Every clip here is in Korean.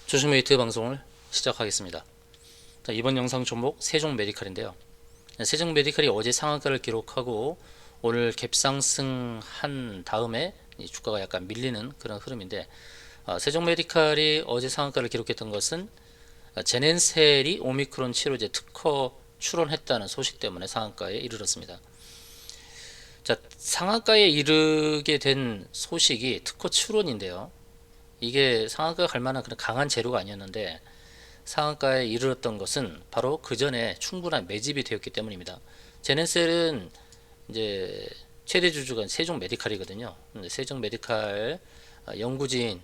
조심메이트 방송을 시작하겠습니다. 자, 이번 영상 종목 세종메디칼인데요. 세종메디칼이 어제 상한가를 기록하고 오늘 갭상승한 다음에 이 주가가 약간 밀리는 그런 흐름인데, 세종메디칼이 어제 상한가를 기록했던 것은 제넨셀이 오미크론 치료제 특허 출원했다는 소식 때문에 상한가에 이르렀습니다. 자, 상한가에 이르게 된 소식이 특허 출원인데요. 이게 상한가 갈 만한 그런 강한 재료가 아니었는데 상한가에 이르렀던 것은 바로 그 전에 충분한 매집이 되었기 때문입니다. 제넨셀은 이제 최대 주주가 세종메디칼이거든요. 세종메디칼 연구진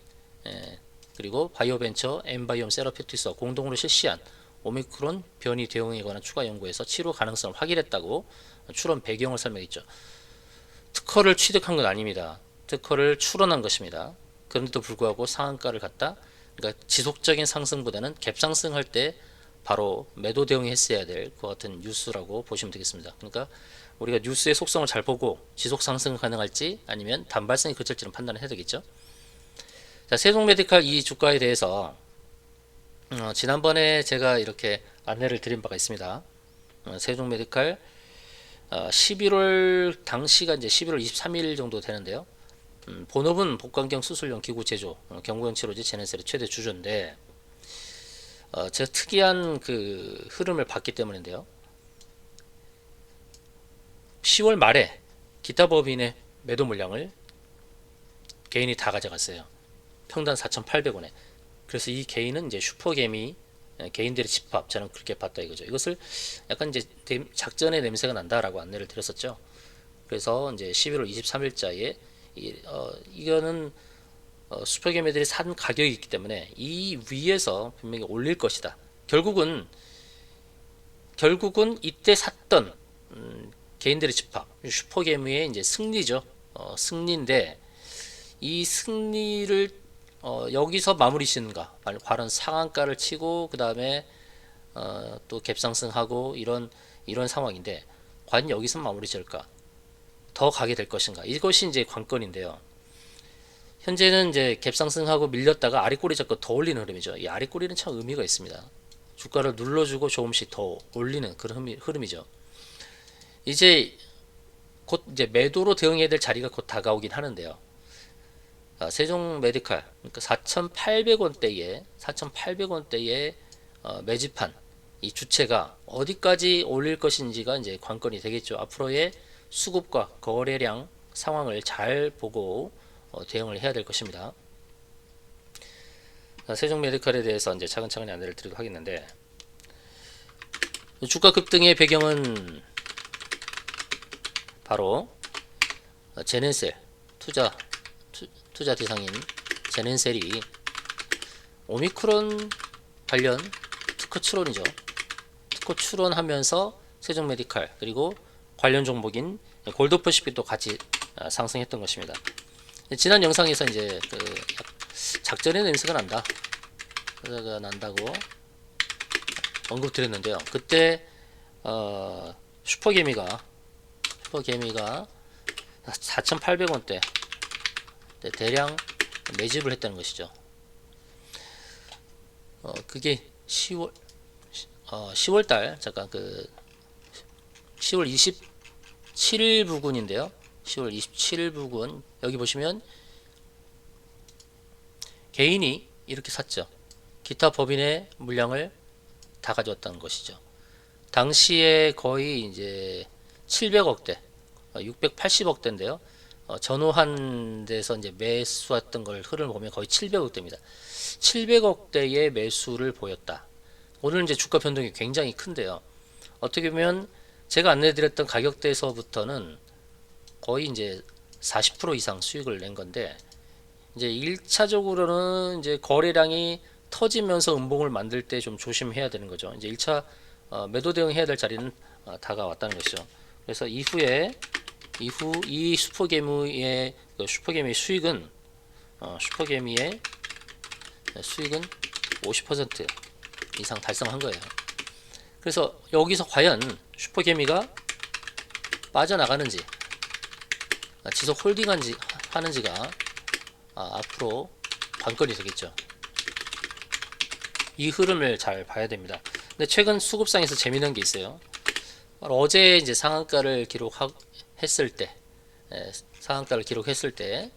그리고 바이오벤처 엠바이옴 세러피틱스와 공동으로 실시한 오미크론 변이 대응에 관한 추가 연구에서 치료 가능성을 확인했다고 출원 배경을 설명했죠. 특허를 취득한 건 아닙니다. 특허를 출원한 것입니다. 그런데도 불구하고 상한가를 갖다, 그러니까 지속적인 상승보다는 갭상승할 때 바로 매도 대응했어야 될 것 같은 뉴스라고 보시면 되겠습니다. 그러니까 우리가 뉴스의 속성을 잘 보고 지속 상승 가능할지 아니면 단발성이 그칠지는 판단을 해야 되겠죠. 자, 세종메디칼 이 주가에 대해서 지난번에 제가 이렇게 안내를 드린 바가 있습니다. 세종메디칼 11월 당시가 이제 11월 23일 정도 되는데요. 본업은 복강경 수술용 기구 제조, 경구용 치료제 제넨셀의 최대 주주인데, 제가 특이한 그 흐름을 봤기 때문인데요. 10월 말에 기타 법인의 매도 물량을 개인이 다 가져갔어요. 평단 4,800원에. 그래서 이 개인은 이제 슈퍼개미 개인들의 집합, 저는 그렇게 봤다 이거죠. 이것을 약간 이제 작전의 냄새가 난다라고 안내를 드렸었죠. 그래서 이제 11월 23일자에 이거는 슈퍼개미들이 산 가격이 있기 때문에 이 위에서 분명히 올릴 것이다. 결국은 이때 샀던 개인들의 집합, 슈퍼개미의 이제 승리죠. 승리인데 이 승리를 여기서 마무리 짓는가? 과연 상한가를 치고 그 다음에 또 갭상승하고 이런 상황인데 과연 여기서 마무리 지을까? 더 가게 될 것인가? 이것이 이제 관건인데요. 현재는 이제 갭상승하고 밀렸다가 아랫꼬리 잡고 더 올리는 흐름이죠. 이 아랫꼬리는 참 의미가 있습니다. 주가를 눌러주고 조금씩 더 올리는 그런 흐름이죠. 이제 곧 이제 매도로 대응해야 될 자리가 곧 다가오긴 하는데요. 세종메디칼 그러니까 4,800원대에 매집한 이 주체가 어디까지 올릴 것인지가 이제 관건이 되겠죠. 앞으로의 수급과 거래량 상황을 잘 보고 대응을 해야 될 것입니다. 세종메디칼에 대해서 이제 차근차근히 안내를 드리도록 하겠는데, 주가 급등의 배경은 바로 제넨셀 투자 대상인 제넨셀이 오미크론 관련 특허 출원이죠. 특허 출원하면서 세종메디칼 그리고 관련 종목인 골드퍼시픽도 같이 상승했던 것입니다. 지난 영상에서 이제 그 작전의 냄새가 난다고 언급드렸는데요. 그때 슈퍼개미가 4,800원대 대량 매집을 했다는 것이죠. 그게 10월달 잠깐 10월 27일 부근인데요. 10월 27일 부근 여기 보시면 개인이 이렇게 샀죠. 기타 법인의 물량을 다 가져왔다는 것이죠. 당시에 거의 이제 700억대, 680억대인데요. 전후한 데서 이제 매수했던 걸 흐름을 보면 거의 700억대입니다. 700억대의 매수를 보였다. 오늘 이제 주가 변동이 굉장히 큰데요. 어떻게 보면 제가 안내드렸던 가격대에서부터는 거의 이제 40% 이상 수익을 낸 건데, 이제 1차적으로는 이제 거래량이 터지면서 음봉을 만들 때 좀 조심해야 되는 거죠. 이제 1차 매도 대응해야 될 자리는 다가왔다는 것이죠. 그래서 이 슈퍼개미의 수익은 50% 이상 달성한 거예요. 그래서 여기서 과연 슈퍼개미가 빠져나가는지 지속 홀딩하는지가 앞으로 관건이 되겠죠. 이 흐름을 잘 봐야 됩니다. 근데 최근 수급상에서 재미난 게 있어요. 바로 어제 이제 상한가를 기록했을 때, 상한가를 기록했을 때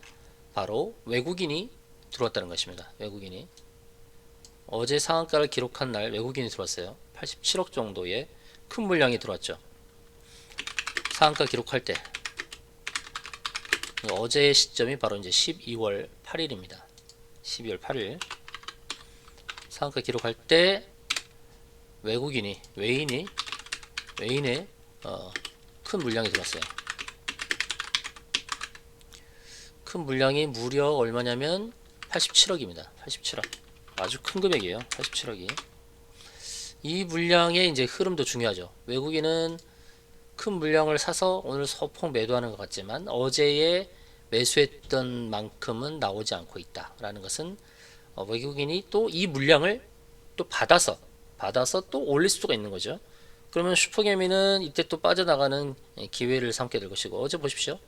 바로 외국인이 들어왔다는 것입니다. 외국인이 어제 상한가를 기록한 날 외국인이 들어왔어요. 87억 정도의 큰 물량이 들어왔죠. 상한가 기록할 때 어제의 시점이 바로 이제 12월 8일입니다. 12월 8일 상한가 기록할 때 외인의 큰 물량이 들어왔어요. 큰 물량이 무려 얼마냐면 87억입니다. 87억. 아주 큰 금액이에요. 87억이. 이 물량의 이제 흐름도 중요하죠. 외국인은 큰 물량을 사서 오늘 소폭 매도하는 것 같지만 어제에 매수했던 만큼은 나오지 않고 있다라는 것은 외국인이 또 이 물량을 또 받아서 또 올릴 수가 있는 거죠. 그러면 슈퍼개미는 이때 또 빠져나가는 기회를 삼게 될 것이고 어제 보십시오.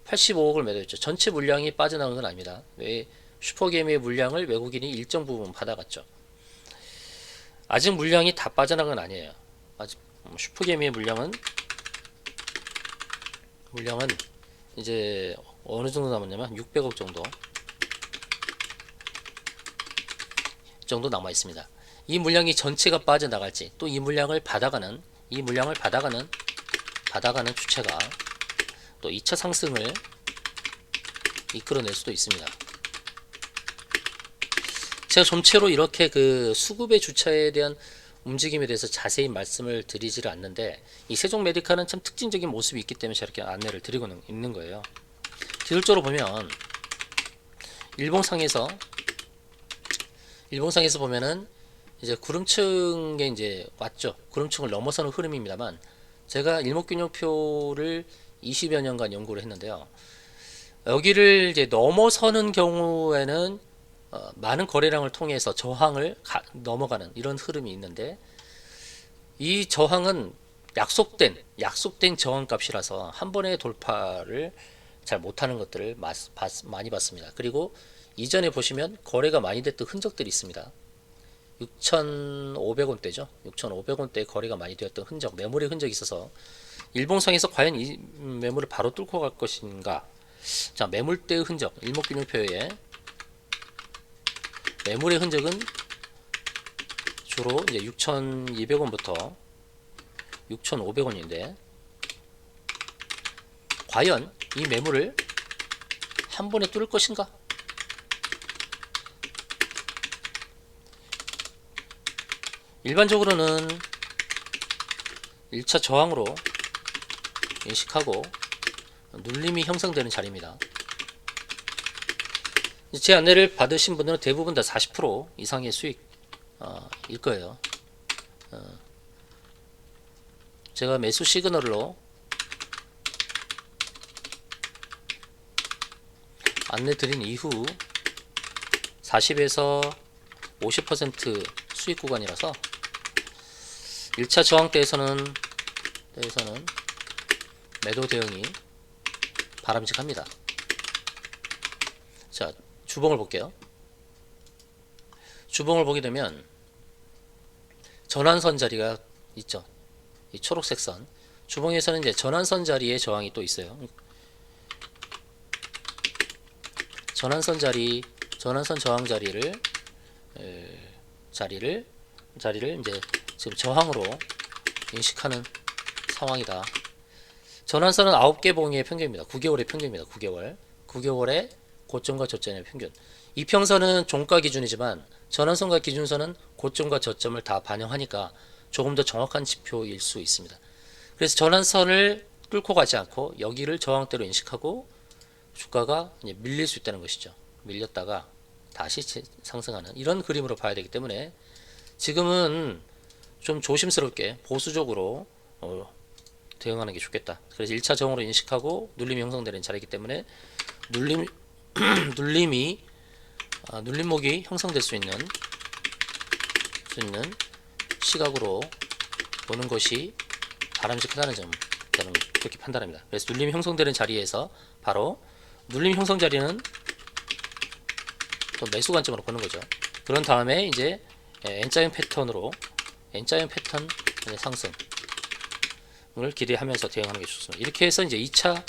85억을 매도했죠. 전체 물량이 빠져나간 건 아닙니다. 왜 슈퍼개미의 물량을 외국인이 일정 부분 받아갔죠. 아직 물량이 다 빠져나간 건 아니에요. 아직 슈퍼개미의 물량은 이제 어느 정도 남았냐면 600억 정도 남아 있습니다. 이 물량이 전체가 빠져나갈지 또 이 물량을 받아가는 주체가 또 2차 상승을 이끌어낼 수도 있습니다. 제가 전체로 이렇게 그 수급의 주체에 대한 움직임에 대해서 자세히 말씀을 드리지를 않는데 이 세종메디칼은 참 특징적인 모습이 있기 때문에 저렇게 안내를 드리고 있는 거예요. 기술적으로 보면 일봉상에서 보면은 이제 구름층에 이제 왔죠. 구름층을 넘어서는 흐름입니다만 제가 일목균형표를 20여 년간 연구를 했는데요. 여기를 이제 넘어서는 경우에는 많은 거래량을 통해서 저항을 넘어가는 이런 흐름이 있는데 이 저항은 약속된 저항값이라서 한 번의 돌파를 잘 못하는 것들을 많이 봤습니다. 그리고 이전에 보시면 거래가 많이 됐던 흔적들이 있습니다. 6,500원대죠. 6,500원대에 거래가 많이 되었던 흔적, 매물의 흔적이 있어서 일봉상에서 과연 이 매물을 바로 뚫고 갈 것인가. 자, 매물대의 흔적, 일목균형표에 매물의 흔적은 주로 이제 6,200원부터 6,500원인데 과연 이 매물을 한 번에 뚫을 것인가? 일반적으로는 1차 저항으로 인식하고 눌림이 형성되는 자리입니다. 제 안내를 받으신 분들은 대부분 다 40% 이상의 수익 일 거예요. 제가 매수 시그널로 안내 드린 이후 40에서 50% 수익 구간이라서 1차 저항 때에서는 매도 대응이 바람직합니다. 자, 주봉을 볼게요. 주봉을 보게 되면 전환선 자리가 있죠. 이 초록색 선. 주봉에서는 이제 전환선 자리에 저항이 또 있어요. 전환선 저항 자리를 이제 지금 저항으로 인식하는 상황이다. 전환선은 9개 봉의 평균입니다. 9개월의 평균입니다. 9개월의 고점과 저점의 평균. 이평선은 종가 기준이지만 전환선과 기준선은 고점과 저점을 다 반영하니까 조금 더 정확한 지표일 수 있습니다. 그래서 전환선을 뚫고 가지 않고 여기를 저항대로 인식하고 주가가 이제 밀릴 수 있다는 것이죠. 밀렸다가 다시 상승하는 이런 그림으로 봐야 되기 때문에 지금은 좀 조심스럽게 보수적으로 대응하는 게 좋겠다. 그래서 1차 저항으로 인식하고 눌림이 형성되는 자리이기 때문에 눌림목이 형성될 수 있는 시각으로 보는 것이 바람직하다는 점 저는 그렇게 판단합니다. 그래서 눌림이 형성되는 자리에서 바로 눌림 형성 자리는 또 매수 관점으로 보는 거죠. 그런 다음에 이제 N자형 패턴으로 N자형 패턴 상승을 기대하면서 대응하는 게 좋습니다. 이렇게 해서 이제 2차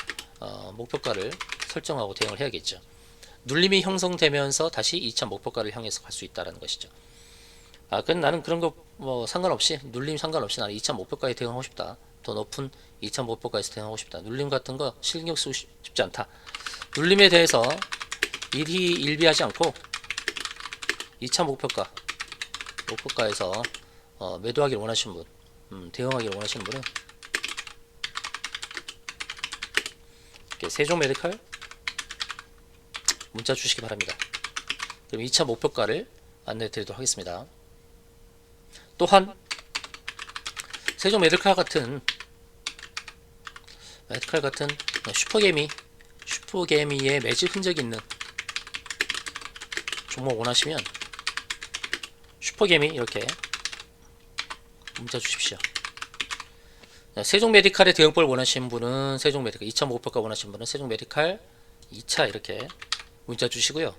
목표가를 설정하고 대응을 해야겠죠. 눌림이 형성되면서 다시 2차 목표가를 향해서 갈 수 있다는 것이죠. 그건 나는 그런 거 뭐 상관없이, 눌림 상관없이 나는 2차 목표가에 대응하고 싶다. 더 높은 2차 목표가에서 대응하고 싶다. 눌림 같은 거 신경 쓰고 싶지 않다. 눌림에 대해서 일희일비하지 않고 2차 목표가에서 매도하기를 원하시는 분, 대응하기를 원하시는 분은 이렇게 세종 메디칼 문자 주시기 바랍니다. 그럼 2차 목표가를 안내해 드리도록 하겠습니다. 또한 세종 메디칼 같은 슈퍼개미의 매집 흔적이 있는 종목 원하시면 슈퍼개미 이렇게 문자 주십시오. 세종 메디칼의 대응법을 원하시는 분은 세종 메디칼 2차 목표가 원하시는 분은 세종 메디칼 2차 이렇게 문자 주시고요.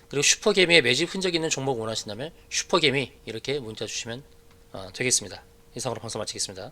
그리고 슈퍼개미의 매집 흔적 있는 종목 원하신다면 슈퍼개미 이렇게 문자 주시면 되겠습니다. 이상으로 방송 마치겠습니다.